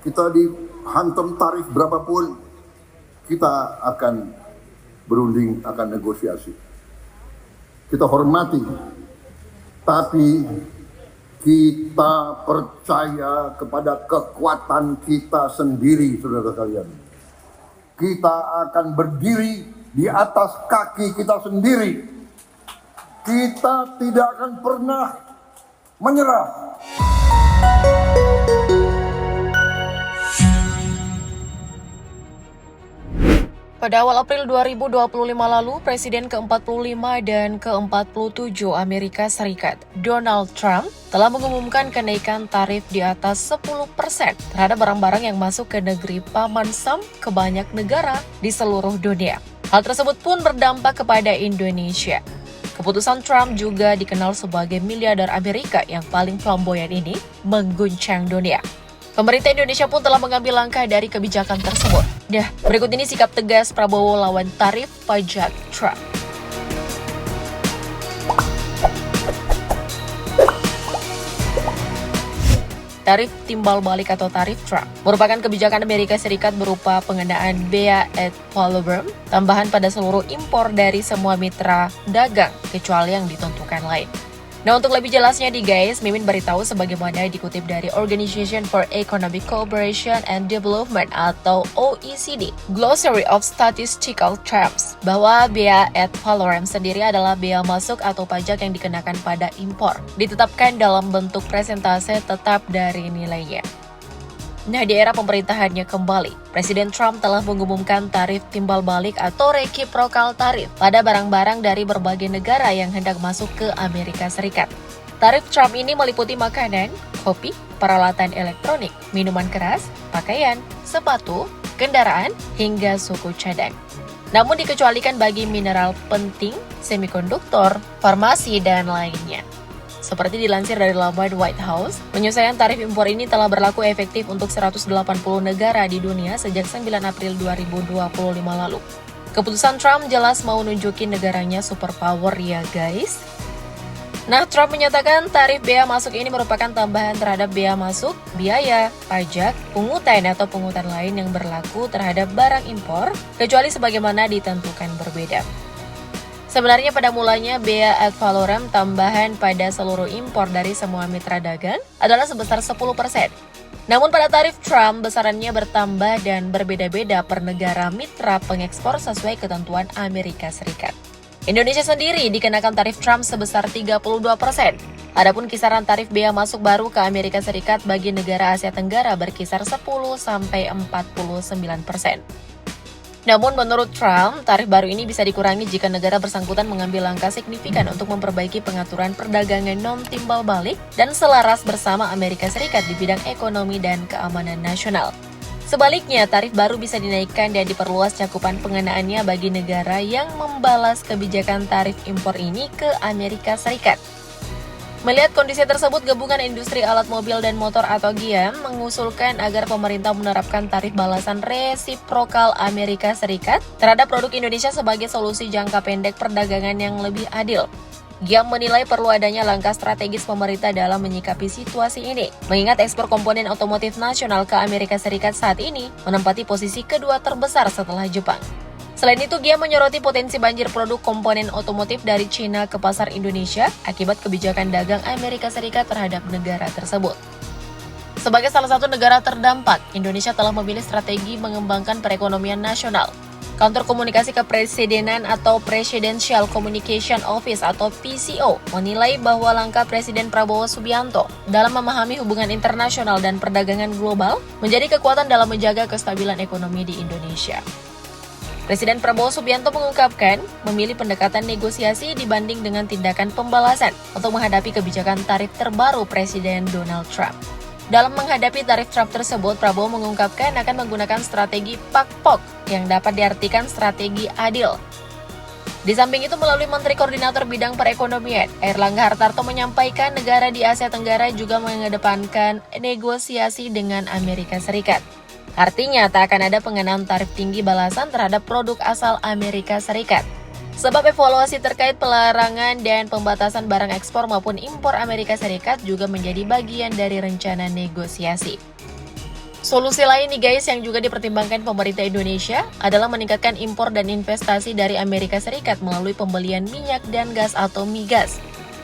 kita dihantam tarif berapapun, kita akan berunding, akan negosiasi. Kita hormati, tapi kita percaya kepada kekuatan kita sendiri, saudara sekalian. Kita akan berdiri di atas kaki kita sendiri. Kita tidak akan pernah menyerah. Pada awal April 2025 lalu, Presiden ke-45 dan ke-47 Amerika Serikat, Donald Trump, telah mengumumkan kenaikan tarif di atas 10% terhadap barang-barang yang masuk ke negeri Paman Sam ke banyak negara di seluruh dunia. Hal tersebut pun berdampak kepada Indonesia. Keputusan Trump, juga dikenal sebagai miliarder Amerika yang paling flamboyan ini, mengguncang dunia. Pemerintah Indonesia pun telah mengambil langkah dari kebijakan tersebut. Berikut ini sikap tegas Prabowo lawan tarif pajak Trump. Tarif timbal balik atau tarif Trump merupakan kebijakan Amerika Serikat berupa pengenaan bea ad valorem tambahan pada seluruh impor dari semua mitra dagang kecuali yang ditentukan lain. Nah, untuk lebih jelasnya guys, Mimin beritahu sebagaimana dikutip dari Organization for Economic Cooperation and Development atau OECD, Glossary of Statistical Terms, bahwa bea ad valorem sendiri adalah bea masuk atau pajak yang dikenakan pada impor, ditetapkan dalam bentuk persentase tetap dari nilainya. Nah, di era pemerintahannya kembali, Presiden Trump telah mengumumkan tarif timbal balik atau reciprocal tarif pada barang-barang dari berbagai negara yang hendak masuk ke Amerika Serikat. Tarif Trump ini meliputi makanan, kopi, peralatan elektronik, minuman keras, pakaian, sepatu, kendaraan, hingga suku cadang. Namun dikecualikan bagi mineral penting, semikonduktor, farmasi, dan lainnya. Seperti dilansir dari laman White House, penyelesaian tarif impor ini telah berlaku efektif untuk 180 negara di dunia sejak 9 April 2025 lalu. Keputusan Trump jelas mau nunjukin negaranya superpower ya guys. Nah, Trump menyatakan tarif bea masuk ini merupakan tambahan terhadap bea masuk, biaya, pajak, pungutan atau pungutan lain yang berlaku terhadap barang impor, kecuali sebagaimana ditentukan berbeda. Sebenarnya pada mulanya bea ad valorem tambahan pada seluruh impor dari semua mitra dagang adalah sebesar 10%. Namun pada tarif Trump besarannya bertambah dan berbeda-beda per negara mitra pengekspor sesuai ketentuan Amerika Serikat. Indonesia sendiri dikenakan tarif Trump sebesar 32%. Adapun kisaran tarif bea masuk baru ke Amerika Serikat bagi negara Asia Tenggara berkisar 10-49%. Namun menurut Trump, tarif baru ini bisa dikurangi jika negara bersangkutan mengambil langkah signifikan untuk memperbaiki pengaturan perdagangan non-timbal balik dan selaras bersama Amerika Serikat di bidang ekonomi dan keamanan nasional. Sebaliknya, tarif baru bisa dinaikkan dan diperluas cakupan pengenaannya bagi negara yang membalas kebijakan tarif impor ini ke Amerika Serikat. Melihat kondisi tersebut, Gabungan Industri Alat Mobil dan Motor atau GIAM mengusulkan agar pemerintah menerapkan tarif balasan resiprokal Amerika Serikat terhadap produk Indonesia sebagai solusi jangka pendek perdagangan yang lebih adil. GIAM menilai perlu adanya langkah strategis pemerintah dalam menyikapi situasi ini, mengingat ekspor komponen otomotif nasional ke Amerika Serikat saat ini menempati posisi kedua terbesar setelah Jepang. Selain itu, GIAM menyoroti potensi banjir produk komponen otomotif dari China ke pasar Indonesia akibat kebijakan dagang Amerika Serikat terhadap negara tersebut. Sebagai salah satu negara terdampak, Indonesia telah memilih strategi mengembangkan perekonomian nasional. Kantor Komunikasi Kepresidenan atau Presidential Communication Office atau PCO menilai bahwa langkah Presiden Prabowo Subianto dalam memahami hubungan internasional dan perdagangan global menjadi kekuatan dalam menjaga kestabilan ekonomi di Indonesia. Presiden Prabowo Subianto mengungkapkan memilih pendekatan negosiasi dibanding dengan tindakan pembalasan untuk menghadapi kebijakan tarif terbaru Presiden Donald Trump. Dalam menghadapi tarif Trump tersebut, Prabowo mengungkapkan akan menggunakan strategi PAKPOK yang dapat diartikan strategi adil. Di samping itu, melalui Menteri Koordinator Bidang Perekonomian, Airlangga Hartarto menyampaikan negara di Asia Tenggara juga mengedepankan negosiasi dengan Amerika Serikat. Artinya, tak akan ada pengenaan tarif tinggi balasan terhadap produk asal Amerika Serikat. Sebab evaluasi terkait pelarangan dan pembatasan barang ekspor maupun impor Amerika Serikat juga menjadi bagian dari rencana negosiasi. Solusi lain nih guys yang juga dipertimbangkan pemerintah Indonesia adalah meningkatkan impor dan investasi dari Amerika Serikat melalui pembelian minyak dan gas atau migas.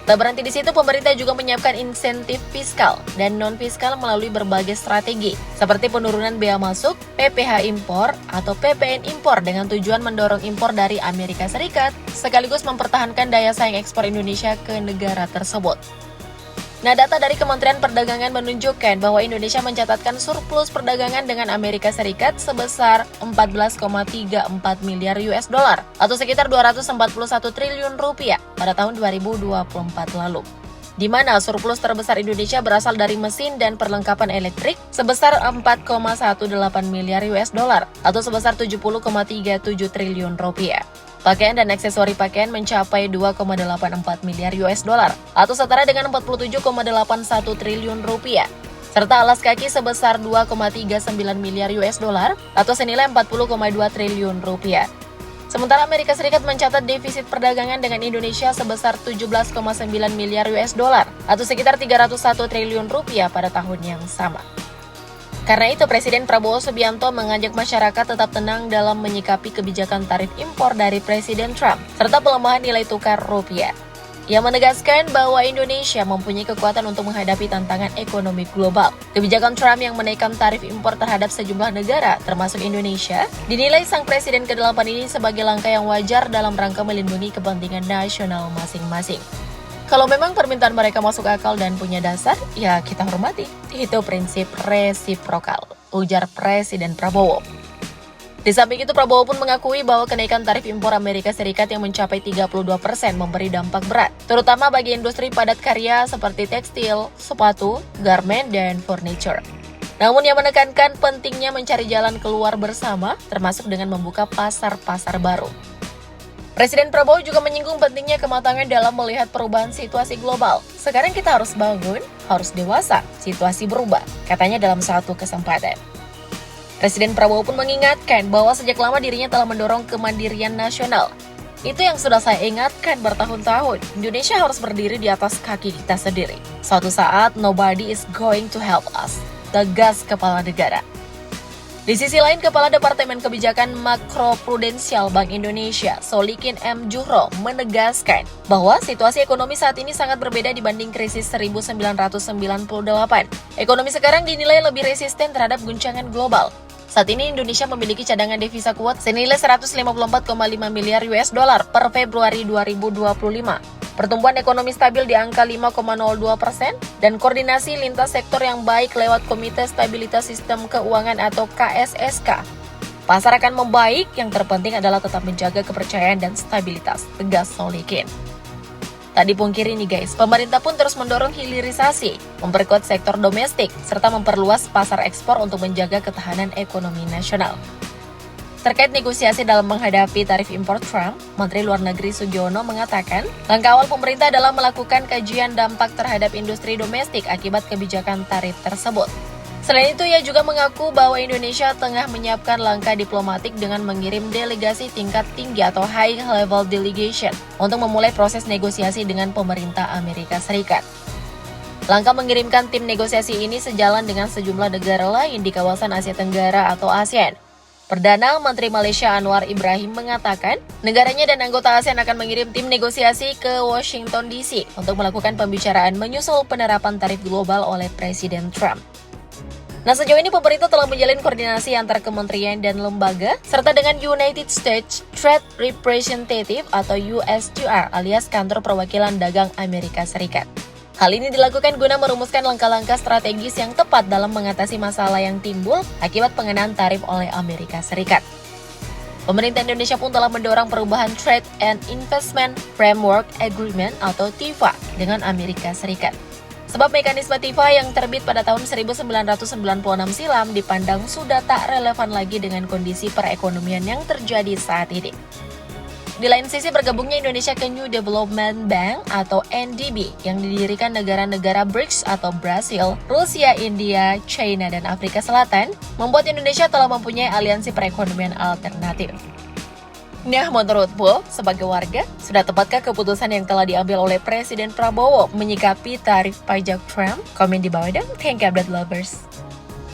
Tak berhenti di situ, pemerintah juga menyiapkan insentif fiskal dan non-fiskal melalui berbagai strategi, seperti penurunan bea masuk, PPh impor, atau PPN impor dengan tujuan mendorong impor dari Amerika Serikat, sekaligus mempertahankan daya saing ekspor Indonesia ke negara tersebut. Nah, data dari Kementerian Perdagangan menunjukkan bahwa Indonesia mencatatkan surplus perdagangan dengan Amerika Serikat sebesar 14,34 miliar US dollar atau sekitar 241 triliun rupiah pada tahun 2024 lalu. Di mana surplus terbesar Indonesia berasal dari mesin dan perlengkapan elektrik sebesar 4,18 miliar US dollar atau sebesar 70,37 triliun rupiah. Pakaian dan aksesori pakaian mencapai 2,84 miliar US dollar atau setara dengan 47,81 triliun rupiah. Serta alas kaki sebesar 2,39 miliar US dollar atau senilai 40,2 triliun rupiah. Sementara Amerika Serikat mencatat defisit perdagangan dengan Indonesia sebesar 17,9 miliar US dollar atau sekitar 301 triliun rupiah pada tahun yang sama. Karena itu, Presiden Prabowo Subianto mengajak masyarakat tetap tenang dalam menyikapi kebijakan tarif impor dari Presiden Trump, serta pelemahan nilai tukar rupiah. Ia menegaskan bahwa Indonesia mempunyai kekuatan untuk menghadapi tantangan ekonomi global. Kebijakan Trump yang menaikkan tarif impor terhadap sejumlah negara, termasuk Indonesia, dinilai sang Presiden ke-8 ini sebagai langkah yang wajar dalam rangka melindungi kepentingan nasional masing-masing. Kalau memang permintaan mereka masuk akal dan punya dasar, ya kita hormati. Itu prinsip resiprokal, ujar Presiden Prabowo. Di samping itu, Prabowo pun mengakui bahwa kenaikan tarif impor Amerika Serikat yang mencapai 32% memberi dampak berat, terutama bagi industri padat karya seperti tekstil, sepatu, garment, dan furniture. Namun ia menekankan pentingnya mencari jalan keluar bersama, termasuk dengan membuka pasar-pasar baru. Presiden Prabowo juga menyinggung pentingnya kematangan dalam melihat perubahan situasi global. Sekarang kita harus bangun, harus dewasa, situasi berubah, katanya dalam satu kesempatan. Presiden Prabowo pun mengingatkan bahwa sejak lama dirinya telah mendorong kemandirian nasional. Itu yang sudah saya ingatkan bertahun-tahun, Indonesia harus berdiri di atas kaki kita sendiri. Suatu saat, nobody is going to help us, tegas Kepala Negara. Di sisi lain, Kepala Departemen Kebijakan Makroprudensial Bank Indonesia, Solikin M. Juhro, menegaskan bahwa situasi ekonomi saat ini sangat berbeda dibanding krisis 1998. Ekonomi sekarang dinilai lebih resisten terhadap guncangan global. Saat ini Indonesia memiliki cadangan devisa kuat senilai 154,5 miliar US dollar per Februari 2025. Pertumbuhan ekonomi stabil di angka 5,02% dan koordinasi lintas sektor yang baik lewat Komite Stabilitas Sistem Keuangan atau KSSK. Pasar akan membaik, yang terpenting adalah tetap menjaga kepercayaan dan stabilitas, tegas Solikin. Tak dipungkiri nih guys, pemerintah pun terus mendorong hilirisasi, memperkuat sektor domestik, serta memperluas pasar ekspor untuk menjaga ketahanan ekonomi nasional. Terkait negosiasi dalam menghadapi tarif impor Trump, Menteri Luar Negeri Sugiono mengatakan, langkah awal pemerintah adalah melakukan kajian dampak terhadap industri domestik akibat kebijakan tarif tersebut. Selain itu, ia juga mengaku bahwa Indonesia tengah menyiapkan langkah diplomatik dengan mengirim delegasi tingkat tinggi atau high level delegation untuk memulai proses negosiasi dengan pemerintah Amerika Serikat. Langkah mengirimkan tim negosiasi ini sejalan dengan sejumlah negara lain di kawasan Asia Tenggara atau ASEAN. Perdana Menteri Malaysia Anwar Ibrahim mengatakan, negaranya dan anggota ASEAN akan mengirim tim negosiasi ke Washington DC untuk melakukan pembicaraan menyusul penerapan tarif global oleh Presiden Trump. Nah, sejauh ini pemerintah telah menjalin koordinasi antar kementerian dan lembaga, serta dengan United States Trade Representative atau USTR alias Kantor Perwakilan Dagang Amerika Serikat. Hal ini dilakukan guna merumuskan langkah-langkah strategis yang tepat dalam mengatasi masalah yang timbul akibat pengenaan tarif oleh Amerika Serikat. Pemerintah Indonesia pun telah mendorong perubahan Trade and Investment Framework Agreement atau TIFA dengan Amerika Serikat. Sebab mekanisme TIFA yang terbit pada tahun 1996 silam dipandang sudah tak relevan lagi dengan kondisi perekonomian yang terjadi saat ini. Di lain sisi, bergabungnya Indonesia ke New Development Bank atau NDB yang didirikan negara-negara BRICS atau Brasil, Rusia, India, China, dan Afrika Selatan membuat Indonesia telah mempunyai aliansi perekonomian alternatif. Nah, menurutmu, sebagai warga, sudah tepatkah keputusan yang telah diambil oleh Presiden Prabowo menyikapi tarif pajak Trump? Komen di bawah dong, thank you update lovers.